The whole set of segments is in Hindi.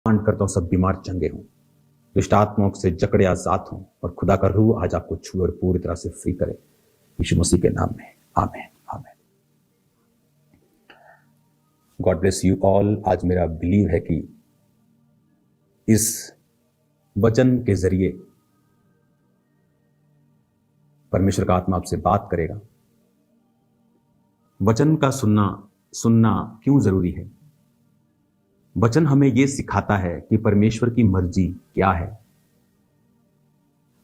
कांड करता हूं सब बीमार चंगे हों, दुष्ट आत्माओं से जकड़े आजाद हों और खुदा का रूह आज आपको छुए और पूरी तरह से फ्री करे, यीशु मसीह के नाम में, आमीन आमीन। God bless you all. आज मेरा बिलीव है कि इस वचन के जरिए परमेश्वर का आत्मा आपसे बात करेगा। वचन का सुनना क्यों जरूरी है? वचन हमें यह सिखाता है कि परमेश्वर की मर्जी क्या है।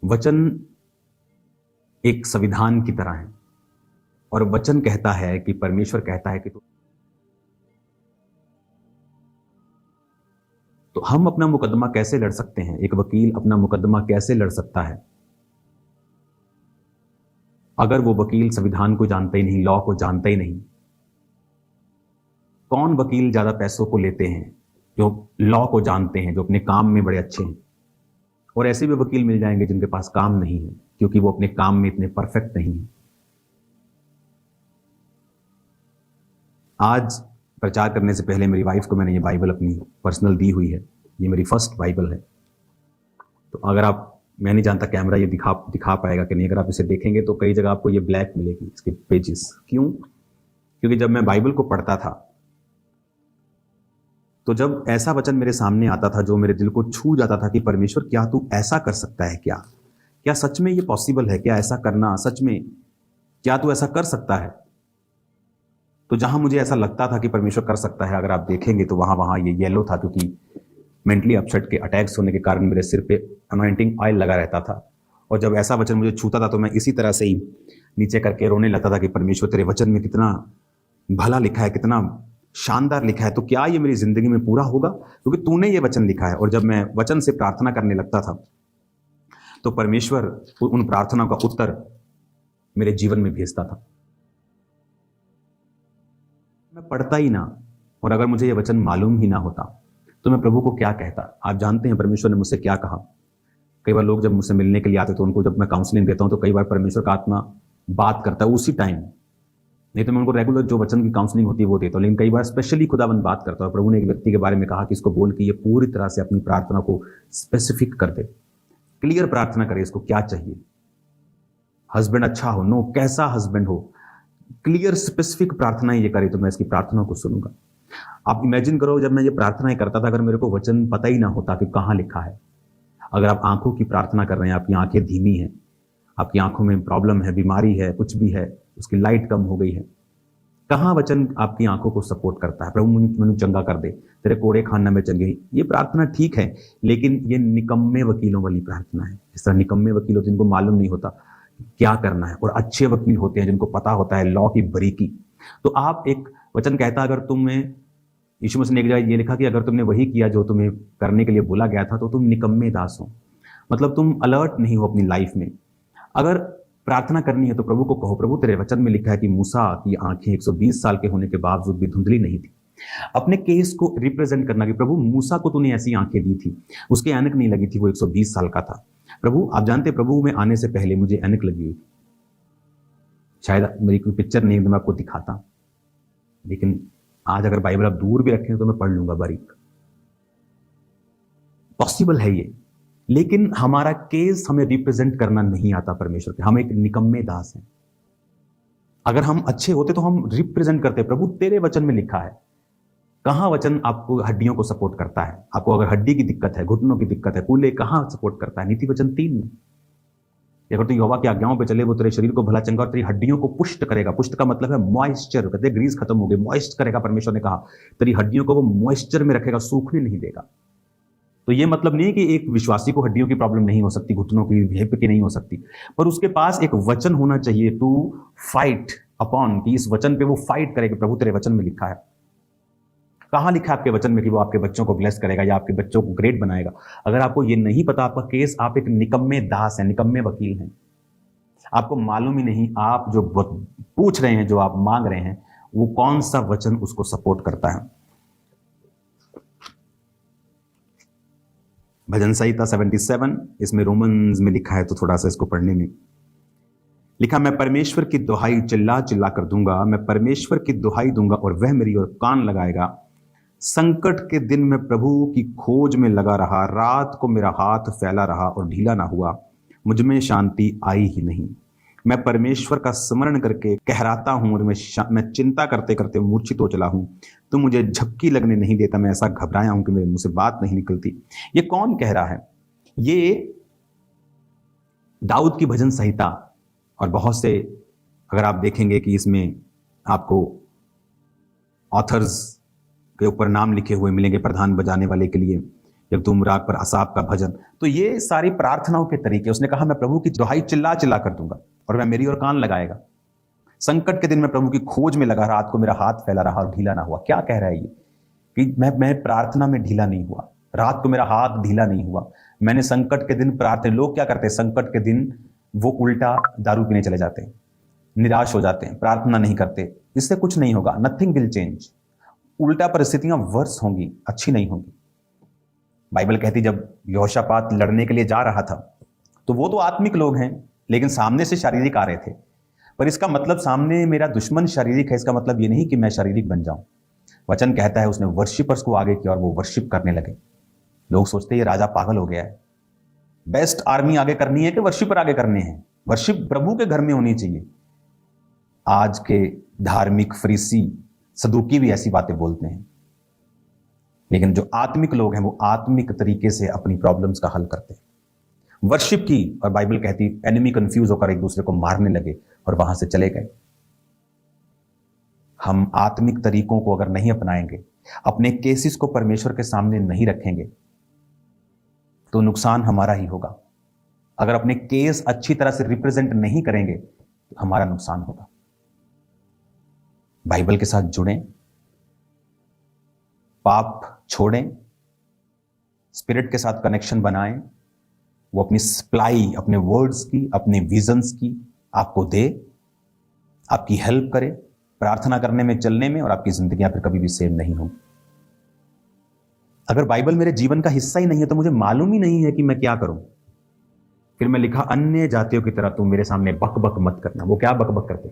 वचन एक संविधान की तरह है और वचन कहता है कि परमेश्वर कहता है कि तो हम अपना मुकदमा कैसे लड़ सकते हैं? एक वकील अपना मुकदमा कैसे लड़ सकता है अगर वो वकील संविधान को जानता ही नहीं, लॉ को जानता ही नहीं? कौन वकील ज्यादा पैसों को लेते हैं? जो लॉ को जानते हैं, जो अपने काम में बड़े अच्छे हैं। और ऐसे भी वकील मिल जाएंगे जिनके पास काम नहीं है, क्योंकि वो अपने काम में इतने परफेक्ट नहीं है। आज प्रचार करने से पहले मेरी वाइफ को मैंने ये बाइबल अपनी पर्सनल दी हुई है। ये मेरी फर्स्ट बाइबल है। तो अगर आप, मैं नहीं जानता कैमरा ये दिखा पाएगा कि नहीं, अगर आप इसे देखेंगे तो कई जगह आपको ये ब्लैक मिलेगी, इसके पेजेस। क्यों? क्योंकि जब मैं बाइबल को पढ़ता था तो जब ऐसा वचन मेरे सामने आता था जो मेरे दिल को छू जाता था कि परमेश्वर क्या तू ऐसा कर सकता है? क्या सच में ये पॉसिबल है? क्या ऐसा करना सच में, क्या तू ऐसा कर सकता है? तो जहां मुझे ऐसा लगता था कि परमेश्वर कर सकता है, अगर आप देखेंगे तो वहां ये येलो था, क्योंकि मेंटली अपसेट के अटैक्स होने के कारण मेरे सिर पे अनॉइंटिंग ऑयल लगा रहता था। और जब ऐसा वचन मुझे छूता था तो मैं इसी तरह से ही नीचे करके रोने लगता था कि परमेश्वर तेरे वचन में कितना भला लिखा है, कितना शानदार लिखा है, तो क्या ये मेरी जिंदगी में पूरा होगा? क्योंकि तूने ये वचन लिखा है। और जब मैं वचन से प्रार्थना करने लगता था तो परमेश्वर उन प्रार्थनाओं का उत्तर मेरे जीवन में भेजता था। मैं पढ़ता ही ना, और अगर मुझे ये वचन मालूम ही ना होता तो मैं प्रभु को क्या कहता? आप जानते हैं परमेश्वर ने मुझसे क्या कहा। कई बार लोग जब मुझसे मिलने के लिए आते तो उनको जब मैं काउंसलिंग देता हूं तो कई बार परमेश्वर का आत्मा बात करता है उसी टाइम। नहीं तो मैं उनको रेगुलर जो वचन की काउंसलिंग होती है वो देता हूं, लेकिन कई बार स्पेशली खुदाबंद बात करता है। प्रभु ने एक व्यक्ति के बारे में कहा कि इसको बोल के ये पूरी तरह से अपनी प्रार्थना को स्पेसिफिक कर दे, क्लियर प्रार्थना करे, इसको क्या चाहिए। हस्बैंड अच्छा हो, नो, कैसा हस्बैंड हो, क्लियर स्पेसिफिक प्रार्थनाएं ये करे तो मैं इसकी प्रार्थना को सुनूंगा। आप इमेजिन करो, जब मैं ये प्रार्थनाएं करता था, अगर मेरे को वचन पता ही ना होता कि कहां लिखा है। अगर आप आंखों की प्रार्थना कर रहे हैं, आपकी आंखें धीमी हैं, आपकी आंखों में प्रॉब्लम है, बीमारी है, कुछ भी है, उसकी लाइट कम हो गई है, कहां वचन आपकी आंखों को सपोर्ट करता है? प्रभु मैनू चंगा कर दे, तेरे कोड़े खाना में चंगे। ये प्रार्थना ठीक है, लेकिन ये निकम्मे वकीलों वाली प्रार्थना है। इस तरह निकम्मे वकील होते हैं जिनको मालूम नहीं होता क्या करना है, और अच्छे वकील होते हैं जिनको पता होता है लॉ की बारीकी। तो आप एक वचन कहता, अगर तुम्हें, यीशु मसीह ने एक जगह ये लिखा कि अगर तुमने वही किया जो तुम्हें करने के लिए बोला गया था तो तुम निकम्मे दास हो। मतलब तुम अलर्ट नहीं हो अपनी लाइफ में। अगर प्रार्थना करनी है तो प्रभु को कहो, प्रभु तेरे वचन में लिखा है कि मूसा की आंखें 120 साल के होने के बावजूद भी धुंधली नहीं थी। अपने केस को रिप्रेजेंट करना कि प्रभु मूसा को तूने ऐसी आंखें दी थी, उसके ऐनक नहीं लगी थी, वो 120 साल का था। प्रभु आप जानते, प्रभु में आने से पहले मुझे ऐनक लगी हुई थी। शायद मेरी कोई पिक्चर नहीं मैं आपको दिखाता, लेकिन आज अगर बाइबल आप दूर भी रखें तो मैं पढ़ लूंगा बारीक। पॉसिबल है ये, लेकिन हमारा केस हमें रिप्रेजेंट करना नहीं आता परमेश्वर के। हम एक निकम्मे दास हैं। अगर हम अच्छे होते तो हम रिप्रेजेंट करते, प्रभु तेरे वचन में लिखा है। कहां वचन आपको हड्डियों को सपोर्ट करता है? आपको अगर हड्डी की दिक्कत है, घुटनों की दिक्कत है, कूल्हे कहां सपोर्ट करता है? नीति वचन 3 में, अगर तू यहोवा की आज्ञाओं पे चले वो तेरे शरीर को भला चंगा और तेरी हड्डियों को पुष्ट करेगा। पुष्ट का मतलब है मॉइस्चर, कहते ग्रीस खत्म हो गई, मॉइस्ट करेगा। परमेश्वर ने कहा तेरी हड्डियों को वो मॉइस्चर में रखेगा, सूखने नहीं देगा। तो ये मतलब नहीं है कि एक विश्वासी को हड्डियों की प्रॉब्लम नहीं हो सकती, घुटनों की, हिप की नहीं हो सकती, पर उसके पास एक वचन होना चाहिए टू फाइट अपॉन, कि इस वचन पे वो फाइट करेगा। प्रभु तेरे वचन में लिखा है। कहां लिखा है आपके वचन में कि वो आपके बच्चों को ब्लेस करेगा या आपके बच्चों को ग्रेट बनाएगा? अगर आपको ये नहीं पता, आपका केस, आप एक निकम्मे दास हैं, निकम्मे वकील हैं। आपको मालूम ही नहीं, आप जो पूछ रहे हैं, जो आप मांग रहे हैं, वो कौन सा वचन उसको सपोर्ट करता है। भजन संहिता 77, इसमें रोमन्स में लिखा है, तो थोड़ा सा इसको पढ़ने में लिखा, मैं परमेश्वर की दुहाई चिल्ला चिल्ला कर दूंगा, मैं परमेश्वर की दुहाई दूंगा और वह मेरी ओर कान लगाएगा। संकट के दिन मैं प्रभु की खोज में लगा रहा, रात को मेरा हाथ फैला रहा और ढीला ना हुआ, मुझ में शांति आई ही नहीं। मैं परमेश्वर का स्मरण करके कहराता हूं और मैं चिंता करते करते मूर्छित हो चला हूं। तो मुझे झपकी लगने नहीं देता, मैं ऐसा घबराया हूं कि मेरे मुंह से बात नहीं निकलती। ये कौन कह रहा है? ये दाऊद की भजन संहिता, और बहुत से अगर आप देखेंगे कि इसमें आपको ऑथर्स के ऊपर नाम लिखे हुए मिलेंगे, प्रधान बजाने वाले के लिए यकदूम राग पर असाफ का भजन। तो ये सारी प्रार्थनाओं के तरीके। उसने कहा मैं प्रभु की दुहाई चिल्ला चिल्ला कर दूंगा और मैं मेरी ओर कान लगाएगा। संकट के दिन मैं प्रभु की खोज में लगा, रात को मेरा हाथ फैला रहा और ढीला ना हुआ। क्या कह रहा है ये? कि मैं प्रार्थना में ढीला नहीं हुआ, रात को मेरा हाथ ढीला नहीं हुआ। मैंने संकट के दिन प्रार्थना। लोग क्या करते हैं संकट के दिन? वो उल्टा दारू पीने चले जाते हैं, निराश हो जाते हैं, प्रार्थना नहीं करते। इससे कुछ नहीं होगा, नथिंग विल चेंज। उल्टा परिस्थितियां वर्स होंगी, अच्छी नहीं होंगी। बाइबल कहती जब यहोशापात लड़ने के लिए जा रहा था तो वो तो आत्मिक लोग हैं, लेकिन सामने से शारीरिक आ रहे थे। पर इसका मतलब सामने मेरा दुश्मन शारीरिक है, इसका मतलब ये नहीं कि मैं शारीरिक बन जाऊं। वचन कहता है उसने वर्शिपर्स को आगे किया और वो वर्शिप करने लगे। लोग सोचते ये राजा पागल हो गया है। बेस्ट आर्मी आगे करनी है कि वर्शिपर आगे करने हैं? वर्शिप प्रभु के घर में होनी चाहिए। आज के धार्मिक फरीसी सदूकी भी ऐसी बातें बोलते हैं, लेकिन जो आत्मिक लोग हैं वो आत्मिक तरीके से अपनी प्रॉब्लम्स का हल करते हैं। वर्शिप की, और बाइबल कहती एनिमी कंफ्यूज होकर एक दूसरे को मारने लगे और वहां से चले गए। हम आत्मिक तरीकों को अगर नहीं अपनाएंगे, अपने केसेस को परमेश्वर के सामने नहीं रखेंगे, तो नुकसान हमारा ही होगा। अगर अपने केस अच्छी तरह से रिप्रेजेंट नहीं करेंगे तो हमारा नुकसान होगा। बाइबल के साथ जुड़ें, पाप छोड़ें, स्पिरिट के साथ कनेक्शन बनाएं। वो अपनी सप्लाई अपने वर्ड्स की, अपने विजन्स की आपको दे, आपकी हेल्प करे प्रार्थना करने में, चलने में, और आपकी जिंदगियां फिर कभी भी सेम नहीं होंगी। अगर बाइबल मेरे जीवन का हिस्सा ही नहीं है तो मुझे मालूम ही नहीं है कि मैं क्या करूं। फिर मैं लिखा अन्य जातियों की तरह तुम मेरे सामने बक बक मत करना। वो क्या बक बक करते?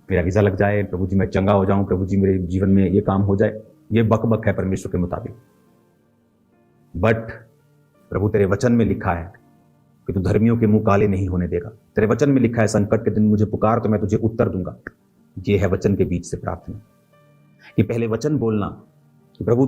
मेरा वीजा लग जाए, प्रभु जी मैं चंगा हो जाऊं, प्रभु जी मेरे जीवन में ये काम हो जाए। ये बक बक है परमेश्वर के मुताबिक। बट प्रभु तेरे वचन में लिखा है कि तू धर्मियों के मुंह काले नहीं होने देगा। तेरे वचन में लिखा है संकट के दिन मुझे पुकार तो मैं तुझे उत्तर दूंगा। ये है वचन के बीच से प्रार्थना। कि पहले वचन बोलना कि प्रभु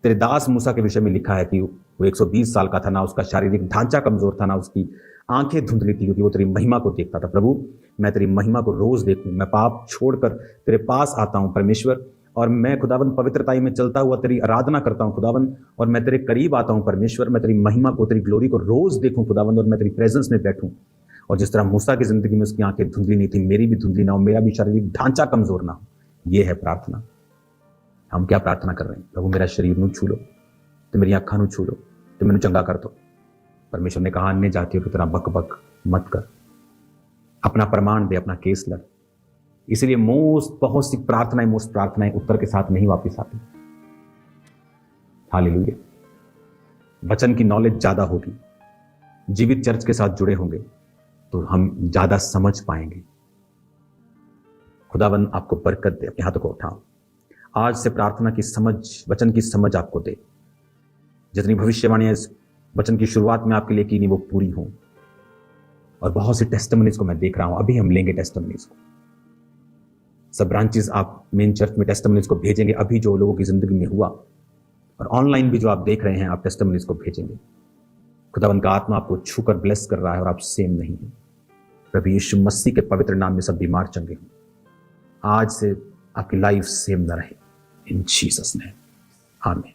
तेरे दास मूसा के विषय में लिखा है कि वो 120 साल का था, ना उसका शारीरिक ढांचा कमजोर था, ना उसकी आंखें धुंधली थी, क्योंकि वो तेरी महिमा को देखता था। प्रभु मैं तेरी महिमा को रोज देखूं, मैं पाप छोड़कर तेरे पास आता हूं परमेश्वर, और मैं खुदावन पवित्रताई में चलता हुआ तेरी आराधना करता हूं खुदावन, और मैं तेरे करीब आता हूं परमेश्वर। मैं तेरी महिमा को, तेरी ग्लोरी को रोज देखूं खुदावन, और मैं तेरी प्रेजेंस में बैठूं। और जिस तरह मूसा की जिंदगी में उसकी आंखें धुंधली नहीं थी, मेरी भी धुंधली ना हो, मेरा भी शारीरिक ढांचा कमजोर ना हो। ये है प्रार्थना। हम क्या प्रार्थना कर रहे हैं? प्रभु मेरा शरीर नू छू लो, तो मेरी अखा नू छू लो, तो मैंने चंगा कर दो। परमेश्वर ने कहा अन्य जातियों की तरह बक बक मत कर, अपना प्रमाण दे, अपना केस लड़। इसलिए बहुत सी प्रार्थनाएं उत्तर के साथ नहीं वापस आती। हालेलुया। वचन की नॉलेज ज्यादा होगी, जीवित चर्च के साथ जुड़े होंगे तो हम ज्यादा समझ पाएंगे। खुदावन आपको बरकत दे। अपने हाथों को उठाओ। आज से प्रार्थना की समझ, वचन की समझ आपको दे। जितनी भविष्यवाणियां इस वचन की शुरुआत में आपके लिए की नहीं वो पूरी हों। और बहुत सी टेस्टिमनीज को मैं देख रहा हूं, अभी हम लेंगे टेस्टिमनीज को। सब ब्रांचेस आप मेन चर्च में टेस्टिमनीज को भेजेंगे, अभी जो लोगों की जिंदगी में हुआ, और ऑनलाइन भी जो आप देख रहे हैं आप टेस्टिमनीज को भेजेंगे। खुदावन का आत्मा आपको छूकर ब्लेस कर रहा है और आप सेम नहीं है। प्रभु यीशु मसीह के पवित्र नाम में सब बीमार चंगे हों। आज से आपकी लाइफ सेम न रहे, इन जीसस नेम, आमीन।